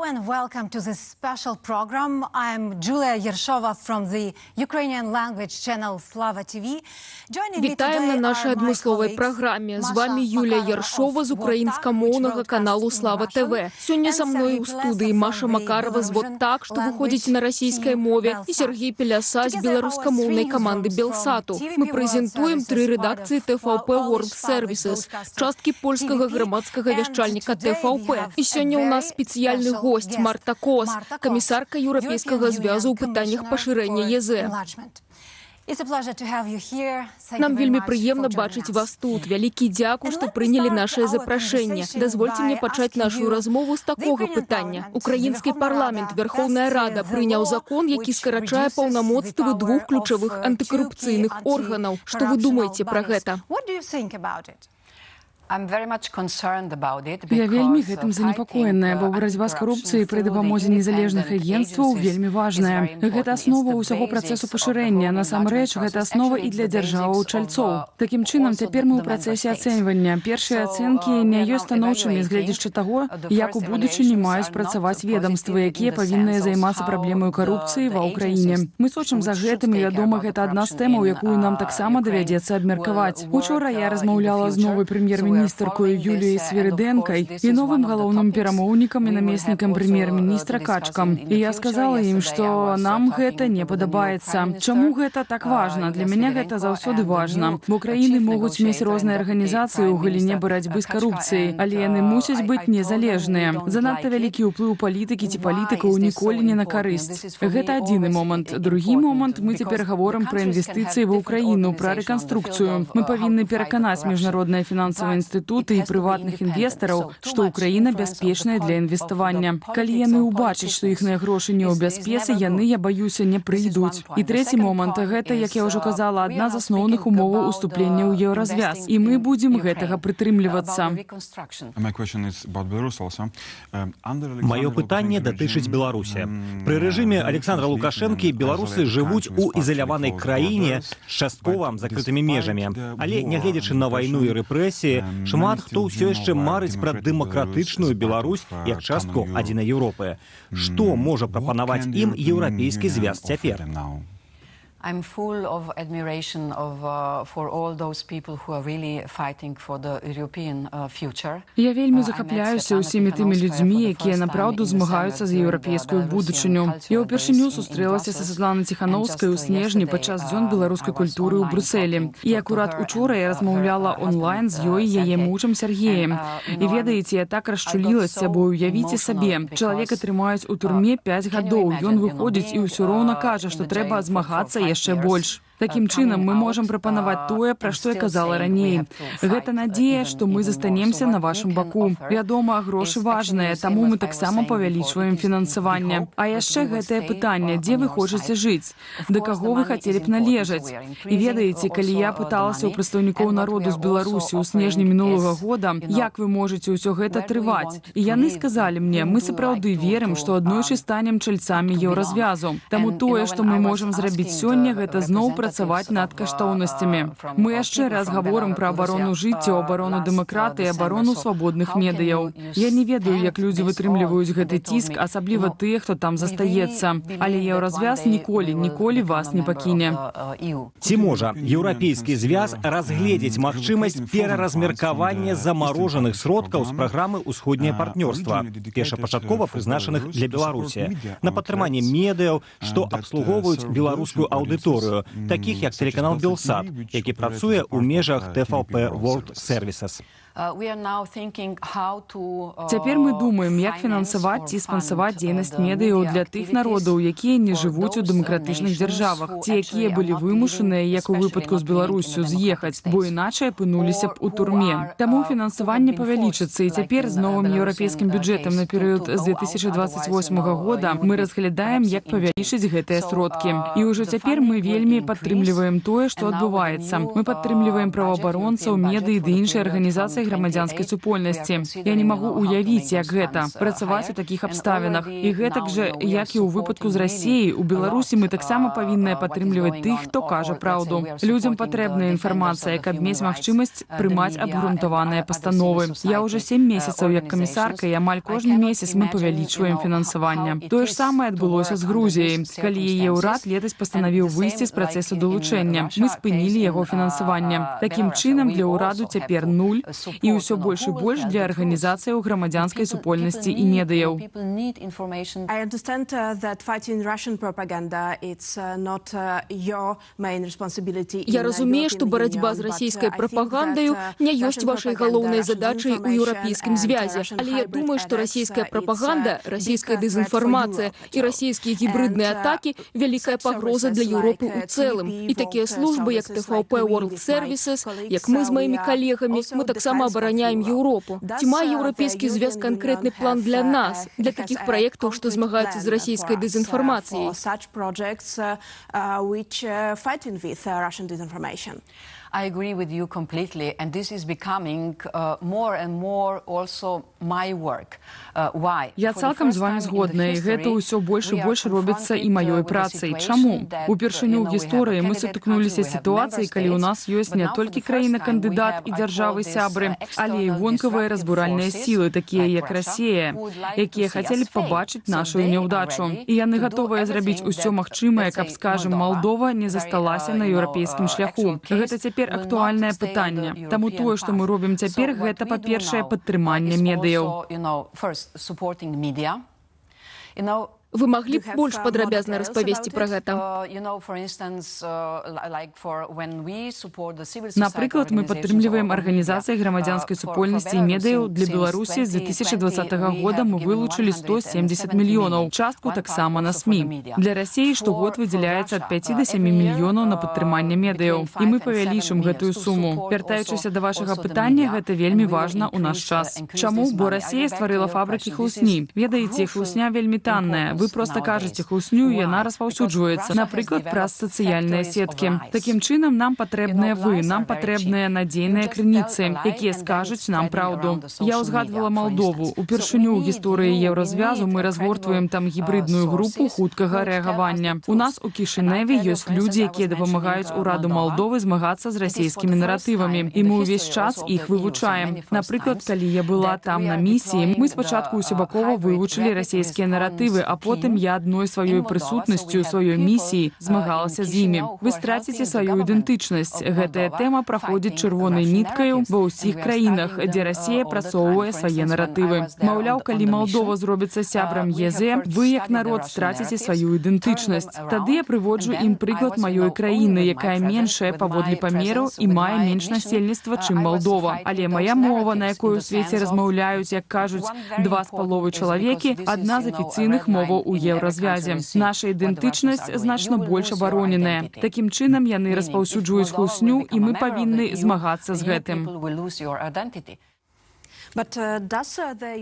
and welcome to this special program. I'm Julia Yershova from the Ukrainian language channel Slava TV. Вітаємо на нашій адмисловій програмі. З вами Юлія Яршова з українськомовного каналу Слава ТВ. Сегодня со мной у студии Маша Макарова с «Вот так», что выходит на российской мове, и Сергей Пеляса с белорусскомовной команды Белсату. Мы презентуем 3 редакции ТВП World Services, частки польского громадского вещальника ТВП. И сегодня у нас специальный гость Марта Кос, комиссарка Европейского зв'язу у питаннях поширення ЄЗ. Нам вельми приємно бачити вас тут. Великий дякую, що прийняли наше запрошення. Дозвольте мені почати нашу розмову з такого питання. Український парламент, Верховна Рада, прийняв закон, який скорочає повномоцтви 2 ключових антикорупційних органів. Що ви думаєте про це? Я вельмі гэтым занепакоеная, бо барацьба з карупцыяй пры дапамозе незалежных агенцтваў вельмі важная. Гэта аснова ўсяго працэсу пашырэння. Насамрэч, гэта аснова і для дзяржаваў-чальцоў. Такім чынам, цяпер мы ў працэсе ацэньвання. Першыя ацэнкі не ёсць станоўчымі, згледзячы таго, як у будучыні маюць працаваць ведамствы, якія павінныя займацца праблемай карупцыі ва ўкраіне. Мы сочым за гэтым, і, вядома, гэта адна з тэмаў, якую нам таксама давядзецца абмеркаваць. Учора я размаўляла з новай прэм'ер-міністрам Юлією Свириденкой і новым галоўным перамоўнікам і намеснікам прэм'ер-міністра Качкам. І я сказала ім, што нам гэта не падабаецца. Чаму гэта так важна? Для мяне гэта заўсёды важна. Бо краіны могуць мець розныя арганізацыі ў галіне барацьбы з карупцыяй, але яны мусяць быць незалежныя. Занадта вялікі ўплыў палітыкі ці палітыкаў ніколі не на карысць. Гэта адзіны момант. Другі момант, мы цяпер гаворым пра інвестыцыі ва ўкраіну, пра рэканструкцыю. Мы павінны пераканаць міжнародныя фінансавыя інстытуты і прыватных інвестараў, што Украіна бяспечная для інвеставання. Калі яны ўбачаць, што іхныя грошы не ў бяспецы, яны, я баюся, не прыйдуць. І трэці момант, гэта, як я ўжо казала, адна з асноўных умоваў уступлення ў еўразвяз. І мы будзем гэтага прытрымлівацца. Маё пытанне датычыць Беларусі. Пры рэжыме Александра Лукашэнкі беларусы жывуць у ізаляванай краіне з часткова закрытымі межамі. Але, нягледзячы на вайну і рэпрэсіі, шмат хто ўсё яшчэ марыць пра дэмакратычную Беларусь як частку адзінай Еўропы. Што можа прапанаваць ім еўрапейскі звяз цяпер? I'm full of admiration for all those people who are really fighting for the European future. Я вельмі захапляюся ўсімі тымі людзьмі, якія напраўду змагаюцца за еўрапейскую будучыню. Я ўпершыню сустрэлася са Святланай Ціханаўскай у снежні падчас дзён беларускай культуры ў Брюсселі. І акурат учора я размаўляла онлайн з ёй і яе мужам Сергеем. І ведаеце, я так расчулілася, бо уявіце сабе, чалавека трымаюць у турме 5 гадоў. Ён выходзіць і ўсё роўна кажа, што трэба змагацца яшчэ больш. Такім чынам мы можам прапанаваць тое, пра што я казала раней. Гэта надзея, што мы застанемся на вашым баку. Вядома, грошы важныя, таму мы таксама павялічваем фінансаванне. А яшчэ гэтае пытанне, дзе вы хочаце жыць? Да каго вы хацелі б належаць? І ведаеце, калі я пыталася ў прадстаўнікоў народу з Беларусі ў снежні мінулага года, як вы можаце ўсё гэта трываць? І яны сказалі мне, мы сапраўды верым, што аднойчы станем чальцамі еўразвязу. Таму тое, што мы можам зрабіць сёння, гэта зноў працаваць над каштоўнасцямі. Мы яшчэ раз гаворым пра абарону жыцця, абарону дэмакратыі, абарону свабодных медыяў. Я не ведаю, як людзі вытрымліваюць гэты ціск, асабліва тыя, хто там застаецца. Але еўразвяз ніколі вас не пакіне. Ці можа еўрапейскі звяз разгледзець магчымасць пераразмеркавання замарожаных сродкаў з праграмы «Усходняе партнёрства», першапачаткова прызначаных для Беларусі, на падтрыманне медыяў, што абслугоўваюць беларускую аўдыторыю, таких як телеканал Белсат, які працуе ў межах ТВП World Services. Цяпер мы думаем, як фінансаваць ці спансаваць дзейнасць медыяў для тых народаў, якія не жывуць у дэмакратычных дзяржавах, ці якія былі вымушаныя, як у выпадку з Беларуссю, з'ехаць, бо іначай апынуліся б у турме. Таму фінансаванне павялічыцца, і цяпер з новым еўрапейскім бюджэтам на перыяд з 2028 года мы разглядаем, як павялічыць гэтыя сродкі. І ўжо цяпер мы вельмі падтрымліваем тое, што адбываецца. Мы падтрымліваем праваабаронцаў, медыі ды іншыя арганізацыі грамадзянскай супольнасці. Я не магу уявіць, як гэта працаваць у такіх абставінах. І гэтак жа, як і ў выпадку з Расіяй, у Беларусі мы таксама павінны падтрымліваць тых, хто кажа праўду. Людзям патрэбная інфармацыя, каб мець магчымасць прымаць абгрунтаваныя пастановы. Я ўжо 7 месяцаў як камісарка, і амаль кожны месяц мы павялічваем фінансаванне. Тое ж самае адбылося з Грузіяй. Калі яе ўрад летась пастанавіў выйсці з працэсу далучэння, мы спынілі яго фінансаванне. Такім чынам, для ўраду цяпер нуль, і ўсё больш і больш для арганізацыяў грамадзянскай супольнасці і медыяў. Я разумею, што барацьба з расійскай прапагандаю не ёсць вашай галоўнай задачай у Еўрапейскім звязе. Але я думаю, што расійская прапаганда, расійская дэзінфармацыя і расійскія гібридныя атакі – вялікая пагроза для Еўропы ў цэлым. І такія службы, як TVP World Services, як мы з маімі калегамі, мы таксама абараняем Еўропу. Ці мае Еўрапейскі звяз канкрэтны план для нас, для такіх праектаў, што змагаюцца з расійскай дэзінфармацыяй? I agree with you completely, and this is becoming more and more also my work. Why? Я цалкам з вами згодна, і гэта ўсё больш і больш робіцца і маёй працай. Чаму? Упершыню ў гісторыі мы сутыкнуліся з сітуацыяй, калі ў нас ёсць не толькі краіна-кандыдат і дзяржавы-сябры, але і вонкавыя разбуральныя сілы, такія як Расія, якія хацелі б пабачыць нашу няўдачу. І яны гатовыя зрабіць усё магчымае, каб, скажем, Малдова не засталася на еўрапейскім шляху. Гэта цяпер актуальнае пытанне. Таму тое, што мы робім цяпер, гэта, па-першае, падтрыманне медыяў. Вы маглі б больш падрабязна распавесці пра гэта? Напрыклад, мы падтрымліваем арганізацыі грамадзянскай супольнасці і медыяў для Беларусі. З 2020 года мы вылучылі 170 мільёнаў. Частку таксама на СМІ. Для Расіі штогод выдзяляецца ад 5 до 7 мільёнаў на падтрыманне медыяў. І мы павялічым гэтую суму. Вяртаючыся да вашага пытання, гэта вельмі важна ў наш час. Чаму? Бо Расія стварыла фабрыкі хлусні. Ведаеце, хлусня вельмі танная. Вы проста кажаце хлусню, і яна распаўсюджваецца, напрыклад, праз сацыяльныя сеткі. Такім чынам, нам патрэбныя вы, нам патрэбныя надзейныя крыніцы, якія скажуць нам праўду. Я ўзгадвала Малдову. Упершыню ў гісторыі Еўразвязу мы разгортваем там гібридную групу хуткага рэагавання. У нас у Кішыневе ёсць людзі, якія дапамагаюць ураду Малдовы змагацца з расійскімі наратывамі, і мы ўвесь час іх вывучаем. Напрыклад, калі я была там на місіі, мы спачатку усебакова вывучылі расійскія наратывы, а потым я адной сваёй прысутнасцю, сваёй місіі змагалася з імі. Вы страціце сваю ідэнтычнасць. Гэтая тэма праходзіць чырвонай ніткаю ва ўсіх краінах, дзе Расія прасоўвае свае наратывы. Маўляў, калі Малдова зробіцца сябрам ЕЗ, вы, як народ, страціце сваю ідэнтычнасць. Тады я прыводжу ім прыклад маёй краіны, якая меншая паводле памеру і мае менш насельніцтва, чым Малдова. Але мая мова, на якой у свеце размаўляюць, як кажуць, 2,5 чалавекі, адна з афіцыйных моваў у Еўразвязе. Наша ідэнтычнасць значна больш абароненая. Такім чынам яны распаўсюджваюць хлусню, і мы павінны змагацца з гэтым.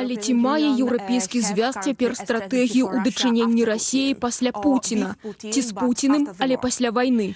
Але ці мае Еўрапейскі звяз цяпер стратэгію ў дачыненні Расіі пасля Пуціна? Ці з Пуціним, але пасля вайны?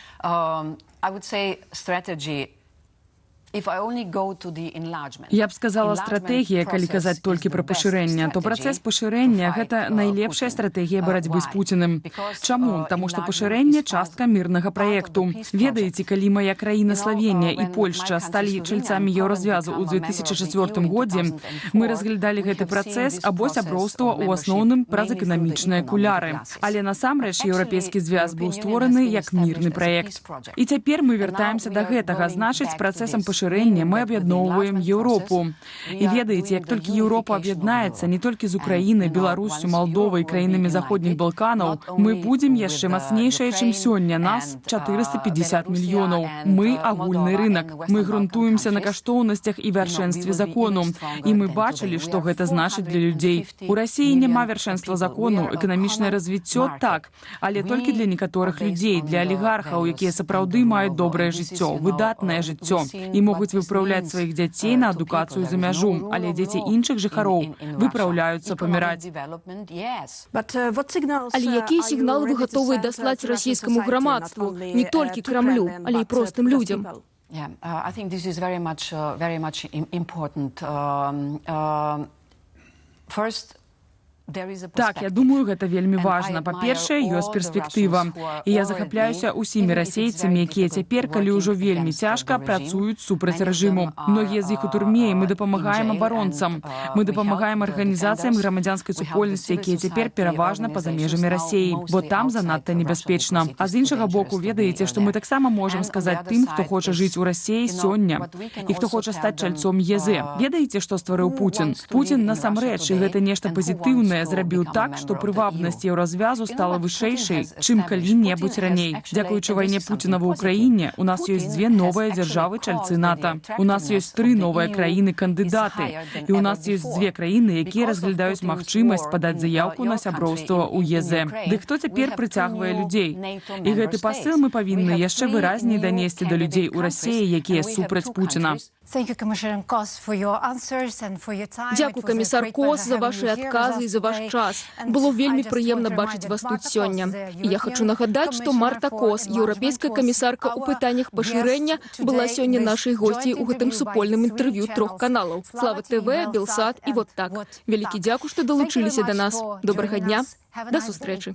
Я б сказала, стратэгія, калі казаць толькі пра пашырэнне, то працэс пашырэння – гэта найлепшая стратэгія барацьбы з Пуціним. Чаму? Таму што пашырэнне – частка мірнага праекту. Ведаеце, калі мая краіна Славенія і Польшча сталі чальцамі Еўразвязу ў 2004 годзе, мы разглядалі гэты працэс або сяброўства ў асноўным праз эканамічныя акуляры. Але насамрэч Еўрапейскі звяз быў створаны як мірны праект. І цяпер мы вяртаемся да гэтага, значыць, з працэсам пашырэння мы аб'ядноўваем Еўропу. І ведаеце, як толькі Еўропа аб'яднаецца не толькі з Украінай, Беларуссю, Малдовай і краінамі заходніх Балканаў, мы будзем яшчэ мацнейшыя, чым сёння. Нас 450 мільёнаў. Мы агульны рынак. Мы грунтуемся на каштоўнасцях і вяршэнстве закону. І мы бачылі, што гэта значыць для людзей. У Расіі няма вяршэнства закону, эканамічнае развіццё так, але толькі для некаторых людзей, для алігархаў, якія сапраўды маюць добрае жыццё, выдатнае жыццё. І могуць выпраўляць сваіх дзяцей на адукацыю за мяжу, але дзеці іншых жыхароў выпраўляюцца паміраць. Але якія сігналы вы гатовыя даслаць расійскаму грамадству, не толькі Крамлю, але і простым людзям? Yeah, I think this is very much important. First, Так, я думаю, гэта вельмі важна. Па-першае, ёсць перспектыва. І я захапляюся ўсімі расейцамі, якія цяпер, калі ўжо вельмі цяжка, працуюць супраць рэжыму. Многія з іх у турме, і мы дапамагаем абаронцам. Мы дапамагаем арганізацыям грамадзянскай супольнасці, якія цяпер пераважна па-за межамі Расеі, бо там занадта небяспечна. А з іншага боку, ведаеце, што мы таксама можам сказаць тым, хто хоча жыць у Расеі сёння і хто хоча стаць чальцом ЕЗ. Ведаеце, што стварыў Пуцін? Пуцін насамрэч, і гэта нешта пазітыўнае, зрабіў так, што прывабнасць еўразвязу стала вышэйшай, чым калі-небудзь раней. Дзякуючы вайне Пуціна ва Ўкраіне, у нас ёсць 2 новыя дзяржавы-чальцы НАТО. У нас ёсць 3 новыя краіны-кандыдаты. І у нас ёсць 2 краіны, якія разглядаюць магчымасць падаць заяўку на сяброўства ў ЕЗ. Дык хто цяпер прыцягвае людзей? І гэты пасыл мы павінны яшчэ выразней данесці да людзей у Расеі, якія супраць Пуціна. Дзякуй, камісар Кос, за вашы адказы і за ваш час. Было вельмі прыемна бачыць вас тут сёння. І я хачу нагадаць, што Марта Кос, еўрапейская камісарка ў пытаннях пашырэння, была сёння нашай госцяй у гэтым супольным інтэрв'ю 3 каналаў. Слава ТВ, Белсат і вот так. Вялікі дзякуй, што далучыліся да нас. Добрага дня, да сустрэчы.